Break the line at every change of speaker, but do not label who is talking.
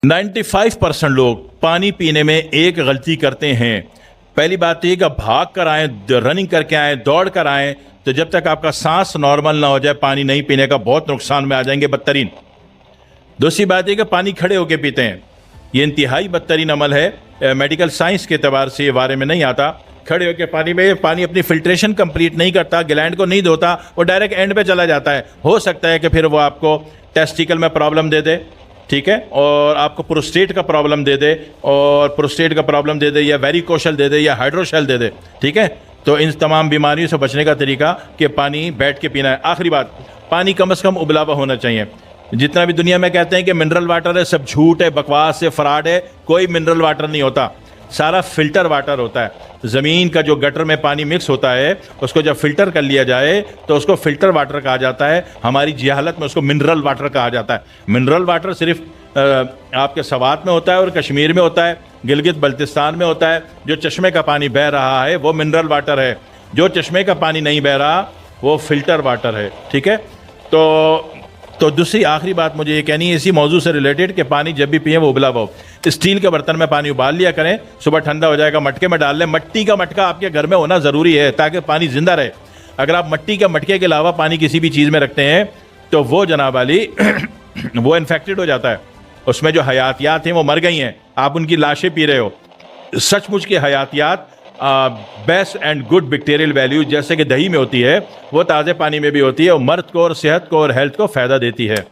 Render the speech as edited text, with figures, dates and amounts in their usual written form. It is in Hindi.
95% लोग पानी पीने में एक गलती करते हैं। पहली बात यह कि भाग कर आएँ, रनिंग करके आएँ, दौड़ कर आएँ, तो जब तक आपका सांस नॉर्मल ना हो जाए पानी नहीं पीने का बहुत नुकसान में आ जाएंगे, बदतरीन। दूसरी बात यह कि पानी खड़े होकर पीते हैं, ये इंतहाई बदतरीन अमल है। मेडिकल साइंस के एतबार से ये बारे में नहीं आता। खड़े होकर पानी में पानी अपनी फिल्ट्रेशन कंप्लीट नहीं करता, ग्लैंड को नहीं धोता, वो डायरेक्ट एंड पे चला जाता है। हो सकता है कि फिर वो आपको टेस्टिकल में प्रॉब्लम दे दे, ठीक है, और आपको प्रोस्टेट का प्रॉब्लम दे दे, और प्रोस्टेट का प्रॉब्लम दे दे, या वेरिकोशल दे दे, या हाइड्रोशल दे दे, ठीक है। तो इन तमाम बीमारियों से बचने का तरीका कि पानी बैठ के पीना है। आखिरी बात, पानी कम से कम उबला हुआ होना चाहिए। जितना भी दुनिया में कहते हैं कि मिनरल वाटर है, सब झूठ है, बकवास है, फ्रॉड है। कोई मिनरल वाटर नहीं होता, सारा फिल्टर वाटर होता है। ज़मीन का जो गटर में पानी मिक्स होता है उसको जब फिल्टर कर लिया जाए तो उसको फिल्टर वाटर कहा जाता है। हमारी जहालत में उसको मिनरल वाटर कहा जाता है। मिनरल वाटर सिर्फ आपके सवात में होता है और कश्मीर में होता है, गिलगित बल्तिस्तान में होता है। जो चश्मे का पानी बह रहा है वो मिनरल वाटर है, जो चश्मे का पानी नहीं बह रहा वो फिल्टर वाटर है, ठीक है। तो दूसरी आखिरी बात मुझे ये कहनी है इसी मौजू से रिलेटेड कि पानी जब भी पिए वो उबला हो। स्टील के बर्तन में पानी उबाल लिया करें, सुबह ठंडा हो जाएगा मटके में डाल लें। मट्टी का मटका आपके घर में होना ज़रूरी है ताकि पानी जिंदा रहे। अगर आप मट्टी के मटके के अलावा पानी किसी भी चीज़ में रखते हैं तो वो जनाब वाली वो इन्फेक्टेड हो जाता है, उसमें जो हयातियात हैं वो मर गई हैं, आप उनकी लाशें पी रहे हो। सचमुच की हयातियात best and good bacterial value जैसे कि दही में होती है वो ताज़े पानी में भी होती है, और मर्द को और सेहत को और हेल्थ को फ़ायदा देती है।